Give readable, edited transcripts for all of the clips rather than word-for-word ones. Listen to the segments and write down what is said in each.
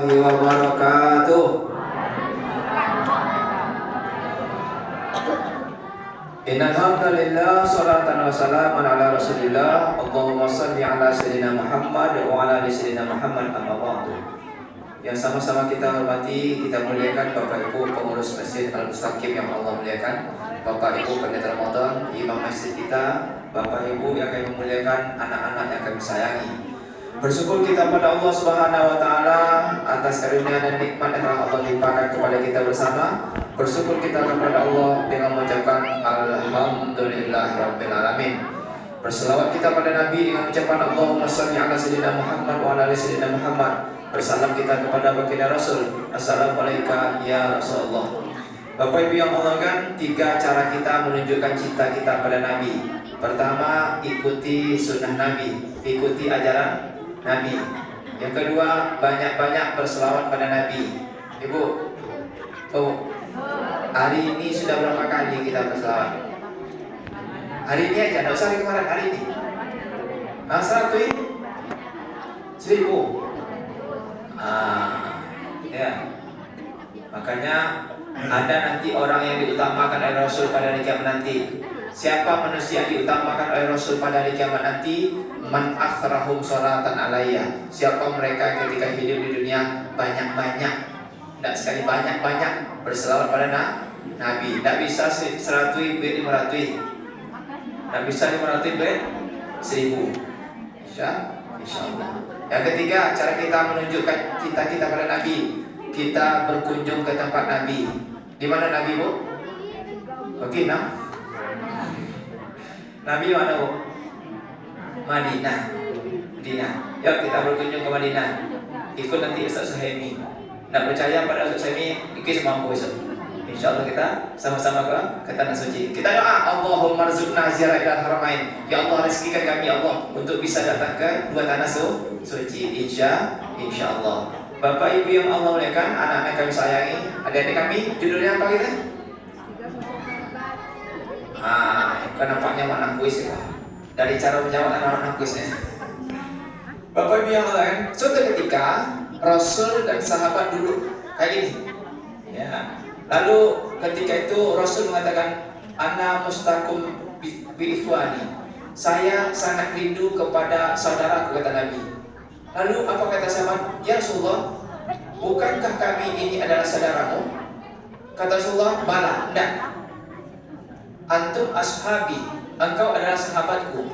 wabarakatuh. Innal hamdalillah salatan wa salaman ala Rasulillah. Allahumma shalli ala sayyidina Muhammad wa ala ali sayyidina Muhammad amma ba'du. Yang sama-sama kita hormati, kita muliakan Bapak Ibu pengurus Masjid Al-Mustaqim yang Allah muliakan, Bapak Ibu pendeta Ramadan, imam masjid kita, Bapak Ibu yang kami muliakan, anak-anak yang kami sayangi. Bersyukur kita pada Allah Subhanahu wa taala atas karunia dan nikmat yang telah Allah limpahkan kepada kita bersama. Bersyukur kita kepada Allah dengan mengucapkan alhamdulillahirabbil alamin. Berselawat kita pada Nabi dengan ucapan Allahumma shalli ala sayyidina Muhammad wa ala ali sayyidina Muhammad. Bersalam kita kepada baginda Rasul. Assalamualaikum ya Rasulullah. Bapak Ibu yang Allah kan, 3 cara kita menunjukkan cinta kita pada Nabi. Pertama, ikuti sunnah Nabi, ikuti ajaran Nabi. Yang kedua, banyak-banyak berselawat pada Nabi. Ibu, hari ini sudah berapa kali kita berselawat? Hari ini aja, tidak usah hari kemarin, hari ini. 100.000. Ya. Makanya ada nanti orang yang diutamakan oleh Rasul pada hari kiamat nanti. Siapa manusia yang diutamakan oleh Rasul pada hari kiamat nanti? Man aktsarahum sholatan alayya. Siapa mereka ketika hidup di dunia banyak-banyak, tidak sekali banyak-banyak berselawat pada Nabi. Tidak bisa 100.000 500. Tidak bisa 500 1.000. Insyaallah. Yang ketiga, cara kita menunjukkan cinta kita pada Nabi, kita berkunjung ke tempat Nabi. Di mana Nabi, Bu? Madinah. Nabi mana, Bu? Madinah. Yuk kita berkunjung ke Madinah. Ikut nanti Ustaz Suhaimi. Tidak percaya pada Ustaz Suhaimi, ikut mampu Ustaz. InsyaAllah kita sama-sama ke Tanah Suci. Kita doa, Allahumma rzuqna ziarah ilal haramain. Ya Allah, rezekikan kami Allah untuk bisa datang ke 2 Tanah Suci. InsyaAllah. Bapak Ibu yang Allah muliakan, anak-anak kami sayangi, adik-adik kami, judulnya apa kita? Kan nampaknya mana kuis ya. Dari cara menjawab anak-anak kuisnya. Bapak Ibu yang Allah muliakan, suatu ketika Rasul dan sahabat duduk kayak gini. Ya. Lalu ketika itu Rasul mengatakan, ana mustaqim bi ikhwani. Saya sangat rindu kepada saudaraku, kata Nabi. Lalu apa kata sahabat? Ya Rasulullah, bukankah kami ini adalah saudaramu? Kata Rasulullah, bala, enggak. Antum ashabi, engkau adalah sahabatku.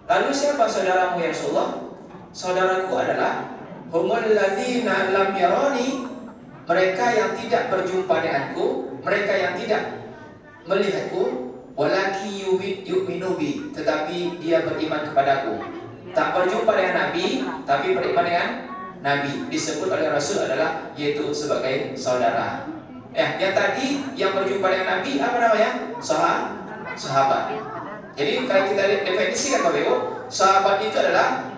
Lalu siapa saudaramu ya Rasulullah? Saudaraku adalah humul ladzina lam yarani, mereka yang tidak berjumpa denganku, mereka yang tidak melihatku, walaki yu'minu bi, tetapi dia beriman kepadaku. Tak berjumpa dengan Nabi, tapi beriman dengan Nabi. Disebut oleh Rasul adalah yaitu sebagai saudara. Yang tadi yang berjumpa dengan Nabi apa namanya? Sahabat. Jadi kalau kita definisikan Bapak Ibu, sahabat itu adalah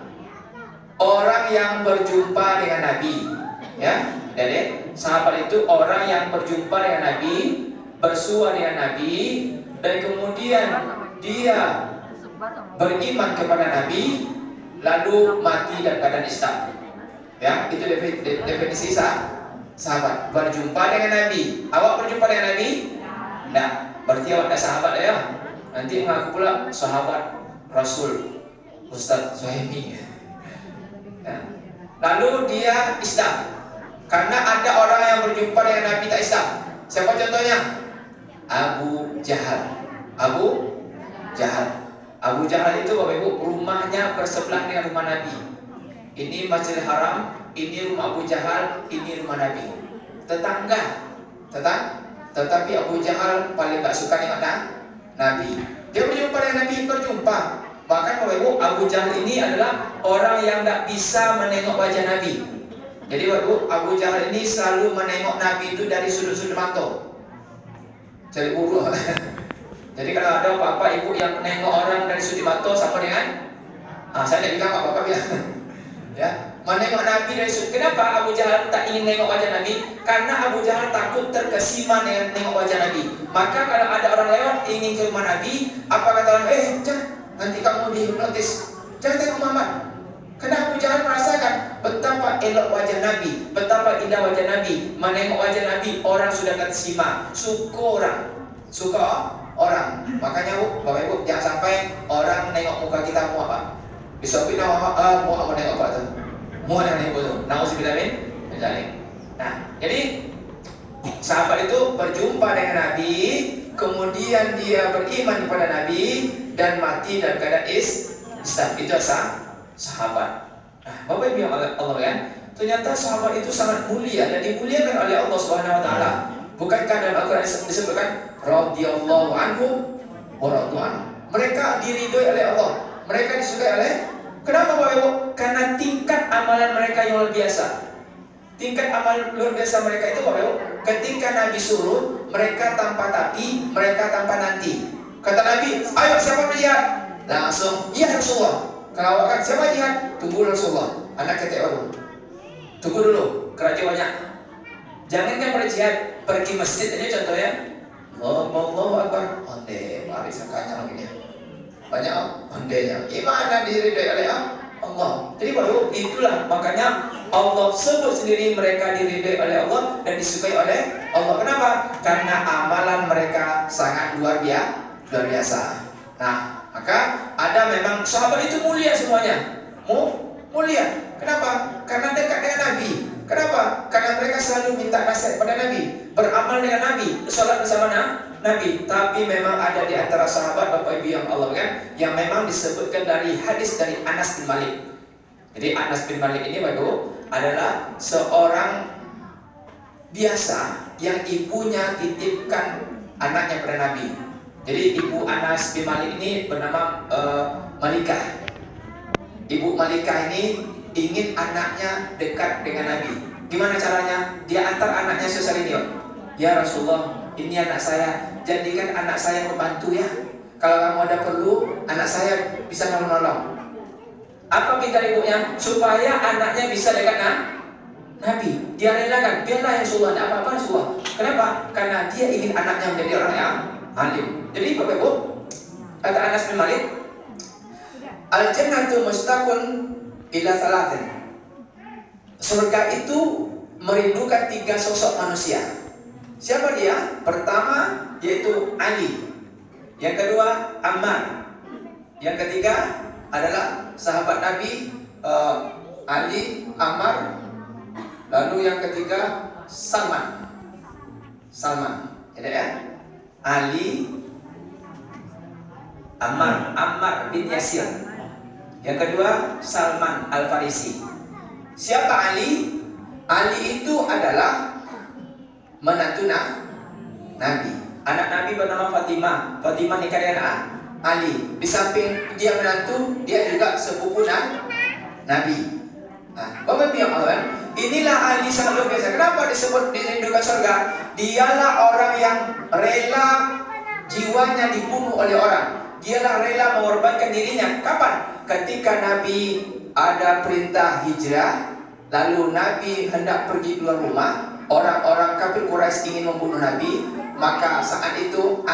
orang yang berjumpa dengan Nabi. Ya, jadi sahabat itu orang yang berjumpa dengan Nabi, bersua dengan Nabi, dan kemudian dia beriman kepada Nabi, lalu mati dan keadaan Islam. Ya, itu definisi sahabat. Berjumpa dengan Nabi. Awak berjumpa dengan Nabi? Nah, berarti awak tidak sahabat ya. Nanti mengaku pula sahabat Rasul Ustaz Suhaimi. Ya. Lalu dia Islam. Karena ada orang yang berjumpa dengan Nabi tak Islam. Siapa contohnya? Abu Jahal. Abu Jahal itu Bapak Ibu, rumahnya bersebelahan dengan rumah Nabi. Ini Masjidil Haram, ini rumah Abu Jahal, ini rumah Nabi. Tetangga. Tetapi Abu Jahal paling tak suka dengan Nabi. Dia berjumpa dengan Nabi, berjumpa. Bahkan Bapak Ibu, Abu Jahal ini adalah orang yang tak bisa menengok wajah Nabi. Jadi Bapak Abu Jahal ini selalu menengok Nabi itu dari sudut-sudut mata. Jadi buruk. Jadi kalau ada bapak ibu yang menengok orang dari sudut mata sama dengan saya tidak bilang bapak bilang ya, menengok Nabi dari sudut. Kenapa Abu Jahal tak ingin nengok wajah Nabi? Karena Abu Jahal takut terkesima dengan nengok wajah Nabi. Maka kalau ada orang lewat ingin ke rumah Nabi, apa kata orang? Jangan, nanti kamu dihipnotis. Jangan tengok Muhammad. Karena Abu Jahal merasakan betapa elok wajah Nabi, betapa indah wajah Nabi. Menengok wajah Nabi, orang sudah keterima, suka orang. Makanya Bu, Bapak Ibu, jangan sampai orang nengok muka kita mau apa. Besok kita mau nengok apa tuh? Mau nengok tuh. Nauzubillah min dzalik. Nah, jadi sahabat itu berjumpa dengan Nabi, kemudian dia beriman kepada Nabi dan mati dalam keadaan Islam. Itu sahabat. Nah, Bapak Ibu yang Allah kan, ternyata sahabat itu sangat mulia dan dimuliakan oleh Allah Subhanahu wa taala. Bukankah dalam Al-Qur'an disebutkan radhiyallahu anhum wa radu anhu. Mereka diridhoi oleh Allah, mereka disukai oleh. Kenapa Bapak Ibu? Karena tingkat amalan mereka yang luar biasa. Tingkat amal luar biasa mereka itu Bapak Ibu, ketika Nabi suruh, mereka tanpa tapi, mereka tanpa nanti. Kata Nabi, ayo siapa berjihad? Langsung, iya Rasulullah. Kalau akan siapa jihad? Tunggu Rasulullah. Anak ketek baru. Tunggu dulu, kerja banyak. Jangan kan berjihad, pergi masjid aja contohnya. Allahu Akbar. Onde, mari sakanya lagi. Banyak ondenya. Gimana diridhoi oleh Allah. Jadi baru itulah makanya Allah sebut sendiri mereka diridhoi oleh Allah dan disukai oleh Allah. Kenapa? Karena amalan mereka sangat luar biasa. Nah, maka ada memang sahabat itu mulia semuanya. Mulia. Kenapa? Karena dekat dengan Nabi. Kenapa? Karena mereka selalu minta nasihat pada Nabi, beramal dengan Nabi, sholat bersama Nabi. Tapi memang ada di antara sahabat Bapak Ibu yang Allah kan, yang memang disebutkan dari hadis dari Anas bin Malik. Jadi Anas bin Malik ini Bapak Ibu adalah seorang biasa yang ibunya titipkan anaknya pada Nabi. Jadi ibu Anas bin Malik ini bernama Malikah. Ibu Malikah ini ingin anaknya dekat dengan Nabi. Gimana caranya? Dia antar anaknya sesali dia. Ya Rasulullah, ini anak saya, jadikan anak saya membantu ya. Kalau kamu ada perlu, anak saya bisa menolong. Apa minta ibunya? Supaya anaknya bisa dekat Nabi. Dia relakan, biarlah ya Rasulullah, tidak apa-apa Rasulullah. Kenapa? Karena dia ingin anaknya menjadi orang yang alim. Jadi Bapak Ibu, kata Anas bin Malik, al-jannatu mustaqun ila salatin. Surga itu merindukan 3 sosok manusia. Siapa dia? Pertama yaitu Ali. Yang kedua Ammar. Yang ketiga adalah sahabat Nabi Ali, Ammar. Lalu yang ketiga Salman. Jadi ya, Ali, Ammar bin Yasir. Yang kedua Salman Al-Farisi. Siapa Ali? Ali itu adalah menantu Nabi. Anak Nabi bernama Fatimah. Fatimah nikah dengan Ali. Di samping dia menantu, dia juga sepupu Nabi. Nah, Bapak Ibu yang Allah, inilah Ali sangat luar biasa. Kenapa disebut dirindukan surga? Dialah orang yang rela jiwanya dibunuh oleh orang. Dialah rela mengorbankan dirinya. Kapan? Ketika Nabi ada perintah hijrah, lalu Nabi hendak pergi keluar rumah, orang-orang kafir Quraisy ingin membunuh Nabi, maka saat itu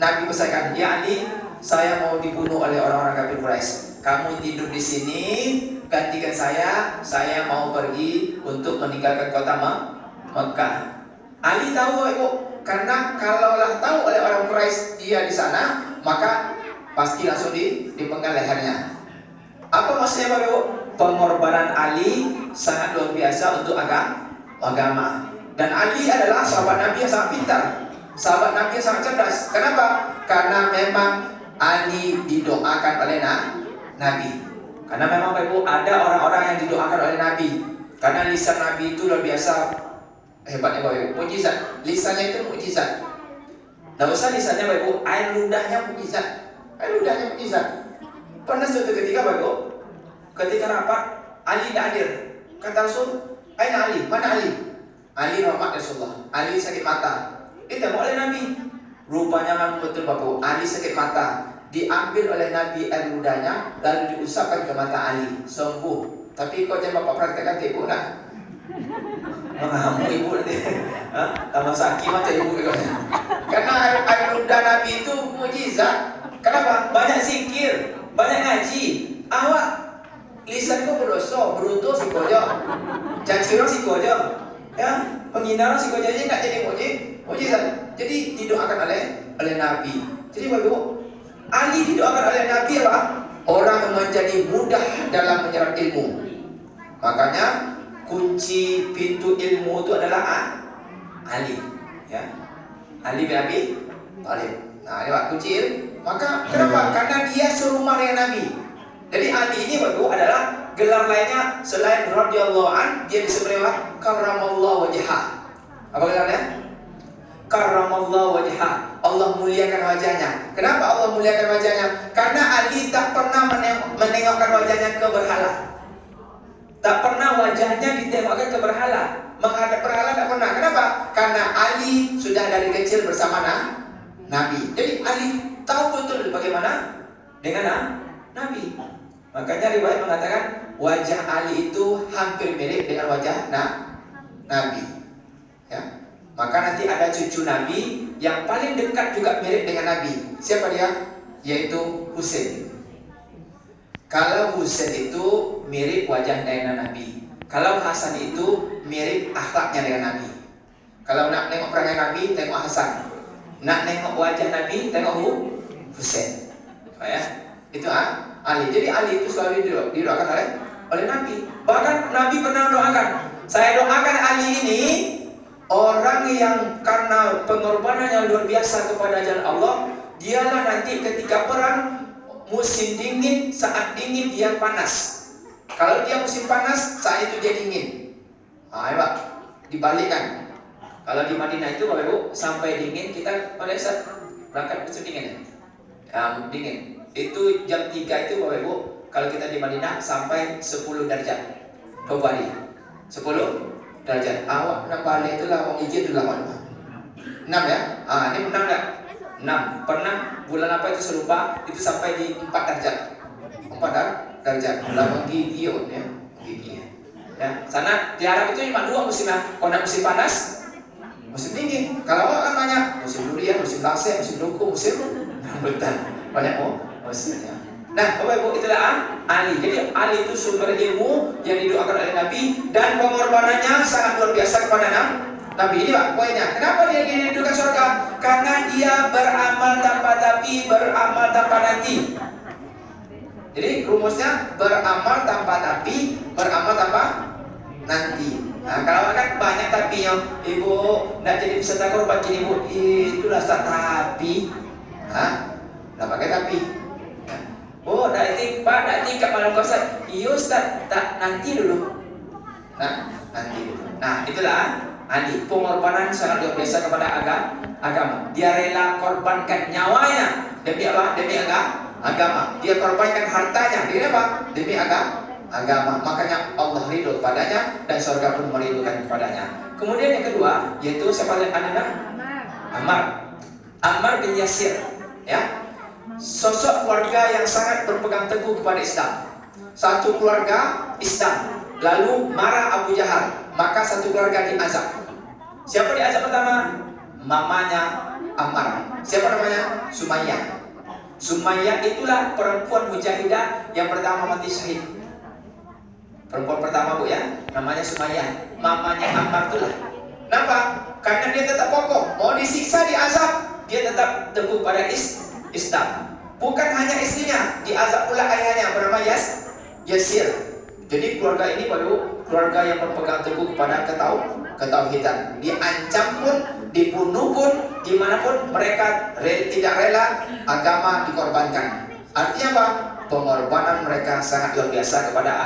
Nabi pesankan, ya Ali, saya mau dibunuh oleh orang-orang kafir Quraisy. Kamu tidur di sini, gantikan saya mau pergi untuk meninggalkan kota Mekah. Ali tahu Ibu, karena kalaulah tahu oleh orang Quraisy dia di sana, maka pasti langsung dipenggal lehernya. Apa maksudnya Bapak Ibu? Pengorbanan Ali sangat luar biasa untuk agama. Dan Ali adalah sahabat Nabi yang sangat pintar, sahabat Nabi yang sangat cerdas. Kenapa? Karena memang Ali didoakan oleh Nabi. Karena memang Bapak Ibu ada orang-orang yang didoakan oleh Nabi. Karena lisan Nabi itu luar biasa hebatnya Bapak Ibu. Mukjizat. Lisannya itu mukjizat. Tidak usah lisannya Bapak Ibu, air ludahnya mukjizat. Pernah suatu ketika Bapak Ibu, ketika rapat Ali tidak hadir. Kata Rasul, aina Ali? Mana Ali? Ali rahmat Rasulullah. Ali sakit mata. Ditengok oleh Nabi. Rupanya memang betul Bapak Ibu, Ali sakit mata. Diambil oleh Nabi air ludahnya, lalu diusapkan ke mata Ali, sembuh. Tapi kau jangan Bapak praktekkan ke Ibu nak. Mengamu Ibu nanti. Tambah sakit macam Ibu. Karena air ludah Nabi itu mukjizat. Kenapa? Banyak zikir, banyak ngaji. Awak lisan kau berdosa, berutuh si kojo, caci orang si kojo, ya, penghina orang si kojo aja nggak jadi mujizat. Jadi didoakan oleh Nabi. Jadi baru Ali didoakan oleh Nabi apa? Orang yang menjadi mudah dalam menyerap ilmu. Makanya kunci pintu ilmu itu adalah Ali, ya. Ali bin Abi Thalib. Nah, ini Pak kunci ilmu. Maka kenapa? Karena dia serumah dengan Nabi. Jadi Ali ini baru adalah gelar lainnya selain radhiyallahu an, dia disebut apa? Karramallahu wajhah. Apa gelarnya? Karramallahu wajhah. Allah muliakan wajahnya. Kenapa Allah muliakan wajahnya? Karena Ali tak pernah menengokkan wajahnya ke berhala. Tak pernah wajahnya ditengokkan ke berhala. Menghadap berhala tak pernah. Kenapa? Karena Ali sudah dari kecil bersama Nabi. Jadi Ali tahu betul bagaimana dengan Nabi. Makanya riwayat mengatakan wajah Ali itu hampir mirip dengan wajah Nabi. Ya. Maka nanti ada cucu Nabi yang paling dekat juga mirip dengan Nabi. Siapa dia? Yaitu Husain. Kalau Husain itu mirip wajah dengan Nabi. Kalau Hasan itu mirip akhlaknya dengan Nabi. Kalau nak nengok perangai Nabi, tengok Hasan. Nak nengok wajah Nabi, tengok Husain. Ya, itu Ali. Jadi Ali itu selalu didoakan oleh Nabi. Bahkan Nabi pernah doakan, saya doakan Ali ini orang yang karena pengorbanan yang luar biasa kepada jalan Allah, dialah nanti ketika perang musim dingin, saat dingin dia panas. Kalau dia musim panas, saat itu dia dingin. Ya Pak, dibalikkan. Kalau di Madinah itu Bapak Ibu sampai dingin, kita pada saat berangkat musim dingin ya, dingin. Itu jam 3 itu Bapak Ibu, kalau kita di Madinah sampai 10 derajat. Coba nih, 10 derajat. Awak nak balik itulah orang izin dulu lama. 6 ya? Ini pernah enggak? 6. Pernah bulan apa itu saya lupa, itu sampai di 4 derajat. 4 derajat. Lama gigi ya. Gigi. Ya, sana di Arab itu cuma 2 musim ya. Kalau nak musim panas, musim dingin. Kalau orang kan banyak musim durian, musim lasem, musim duku, musim rambutan. Banyak musimnya. Nah, Bapak Ibu, itulah Ali. Jadi Ali itu sumber ilmu yang didoakan oleh Nabi dan pengorbanannya sangat luar biasa kepada Nabi. Ini Pak poinnya. Kenapa dia didudukan surga? Karena dia beramal tanpa tapi, beramal tanpa nanti. Jadi rumusnya beramal tanpa tapi, beramal tanpa nanti. Nah, kalau kan banyak tapinya, Ibu nak jadi peserta korban gini Bu, itulah tak tapi. Nah, pakai tapi. Oh, dah Pak, dah tingkat malam kuasa. Iya Ustaz, tak nanti dulu. Nanti dulu. Nah, itulah Ali. Pengorbanan sangat luar biasa kepada agama. Dia rela korbankan nyawanya demi apa? Demi agama. Dia korbankan hartanya. Demi apa? Demi agama. Makanya Allah ridho padanya dan surga pun merindukan kepadanya. Kemudian yang kedua, yaitu siapa anak? Ammar bin Yasir. Ya. Sosok keluarga yang sangat berpegang teguh kepada Islam. Satu keluarga Islam, lalu marah Abu Jahal, maka satu keluarga diazab. Siapa diazab pertama? Mamanya Ammar. Siapa namanya? Sumayyah. Sumayyah itulah perempuan mujahidah yang pertama mati syahid. Perempuan pertama Bu ya, namanya Sumayyah. Mamanya Ammar itulah. Kenapa? Karena dia tetap kokoh, mau disiksa diazab, dia tetap teguh pada Islam. Bukan hanya istrinya, diazab pula ayahnya bernama Yasir. Jadi keluarga ini baru keluarga yang berpegang teguh kepada ketauhidan. Diancam pun, dibunuh pun, dimanapun mereka tidak rela agama dikorbankan. Artinya apa? Pengorbanan mereka sangat luar biasa kepada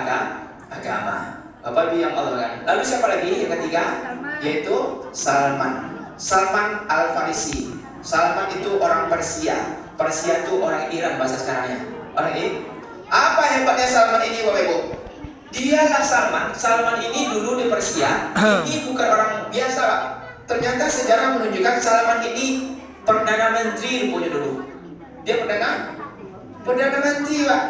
agama. Bapak Ibu yang Allah kan. Lalu siapa lagi yang ketiga? Yaitu Salman Al-Farisi. Salman itu orang Persia. Persia itu orang Iran bahasa sekarangnya. Orang ini. Apa hebatnya Salman ini Bapak Ibu? Dialah Salman ini dulu di Persia. Ini bukan orang biasa Pak. Ternyata sejarah menunjukkan Salman ini Perdana Menteri punya dulu. Dia Perdana Menteri Pak.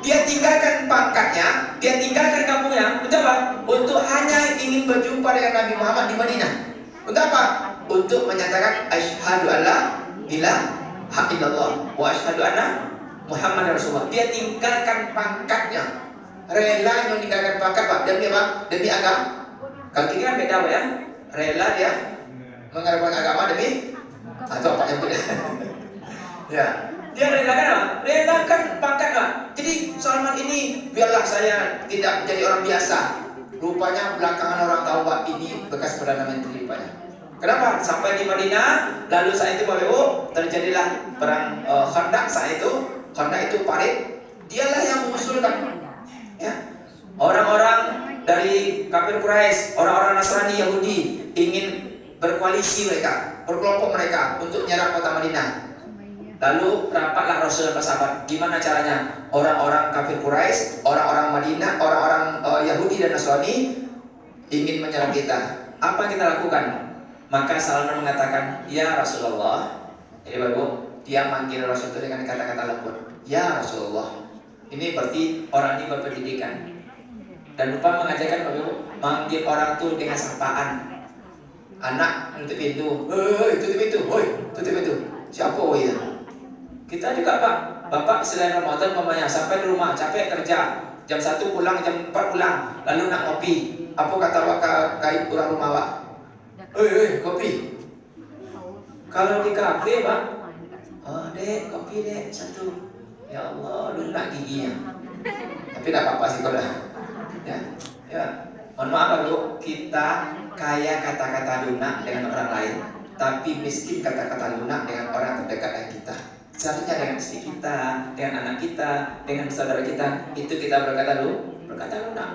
Dia tinggalkan pangkatnya, dia tinggalkan kampungnya. Untuk apa? Untuk hanya ingin berjumpa dengan Nabi Muhammad di Madinah. Untuk apa? Untuk menyatakan asyhadu alla ilaha illallah wa asyhadu anna Muhammad Rasulullah. Dia tinggalkan pangkatnya. rela meninggalkan pangkat Pak demi apa? Demi agama. Kalau kita kan beda Pak ya. Rela dia mengorbankan agama demi atau apa yang beda? Ya, dia relakan apa? Relakan pangkat Pak. Jadi Salman ini biarlah saya tidak menjadi orang biasa. Rupanya belakangan orang tahu Pak ini bekas Perdana Menteri rupanya. Kenapa? Sampai di Madinah, lalu saat itu Bapak Ibu terjadilah perang Khandaq saat itu. Khandaq itu parit. Dialah yang mengusulkan. Ya, orang-orang dari kafir Quraisy, orang-orang Nasrani Yahudi ingin berkoalisi mereka, berkelompok mereka untuk menyerang kota Madinah. Lalu rapatlah Rasul dan sahabat. Gimana caranya? Orang-orang kafir Quraisy, orang-orang Madinah, orang-orang Yahudi dan Nasrani ingin menyerang kita. Apa yang kita lakukan? Maka Salman mengatakan, ya Rasulullah. Jadi Bapak, dia manggil Rasul itu dengan kata-kata lembut. Ya Rasulullah. Ini berarti orang ini berpendidikan. Dan lupa mengajarkan Bapak Ibu, manggil orang itu dengan sapaan. Anak tutup pintu, tutup pintu, tutup pintu. Siapa ya? Kita juga Pak, Bapak selain Ramadan mamanya sampai di rumah capek kerja, jam 1 pulang, jam 4 pulang, lalu nak ngopi. Apa kata Pak kait orang rumah Pak? Kopi. Kalau di kafe Pak, dek kopi dek satu. Ya Allah, lunak giginya. Tapi tidak apa-apa sih kalau ya. Mohon maaf Bapak, kita kaya kata-kata lunak dengan orang lain, tapi miskin kata-kata lunak dengan orang terdekat dengan kita. Seharusnya dengan istri kita, dengan anak kita, dengan saudara kita, itu kita berkata lunak.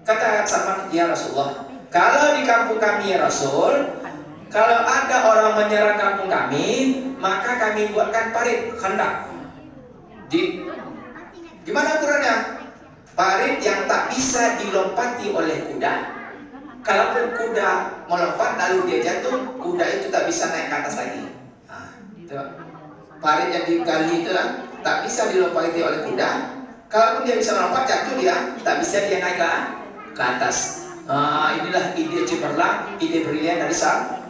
Kata Salman, ya Rasulullah, kalau di kampung kami ya Rasul, kalau ada orang menyerang kampung kami, maka kami buatkan parit Khandaq. Gimana ukurannya? Parit yang tak bisa dilompati oleh kuda. Kalaupun kuda melompat lalu dia jatuh, kuda itu tak bisa naik ke atas lagi. Itu parit yang digali itu tak bisa dilompati oleh kuda. Kalaupun dia bisa melompat jatuh dia, tak bisa dia naik ke atas. Inilah ide cemerlang, ide brilian dari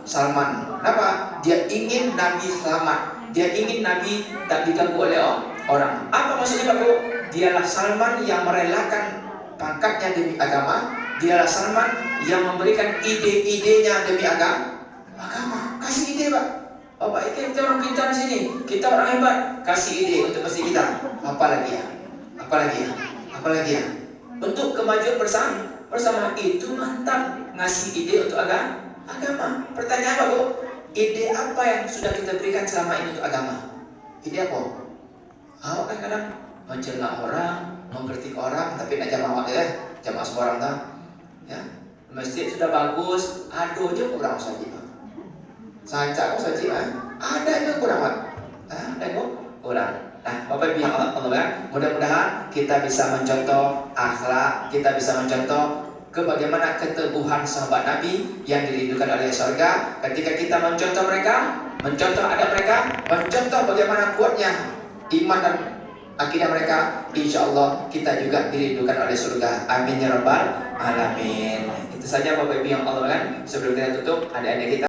Salman. Kenapa? Dia ingin Nabi selamat. Dia ingin Nabi tak diganggu oleh orang. Apa maksudnya Bapak? Dialah Salman yang merelakan pangkatnya demi agama. Dialah Salman yang memberikan ide-idenya demi agama. Kasih ide Pak. Bapak, kita orang pintar di sini. Kita orang hebat. Kasih ide untuk masjid kita. Apalagi ya. Untuk kemajuan bersama itu mantap. Ngasih ide untuk agama. Pertanyaan Bapak, ide apa yang sudah kita berikan selama ini untuk agama? Ide apa? Kadang mencela orang, mengkritik orang, tapi nak jamaah jamaah sembarang tak. Ya, masjid sudah bagus, aduh je kurang saja. Sancak kok saja, ada je kurang kurang. Nah, Bapak Ibu yang Allah, mudah-mudahan kita bisa mencontoh akhlak, kita bisa mencontoh bagaimana keteguhan sahabat Nabi yang dirindukan oleh surga. Ketika kita mencontoh mereka, mencontoh adab mereka, mencontoh bagaimana kuatnya iman dan akidah mereka, insya Allah kita juga dirindukan oleh surga. Amin ya rabbal alamin. Itu saja Bapak Ibu yang Allah, sebelum kita tutup, adik-adik kita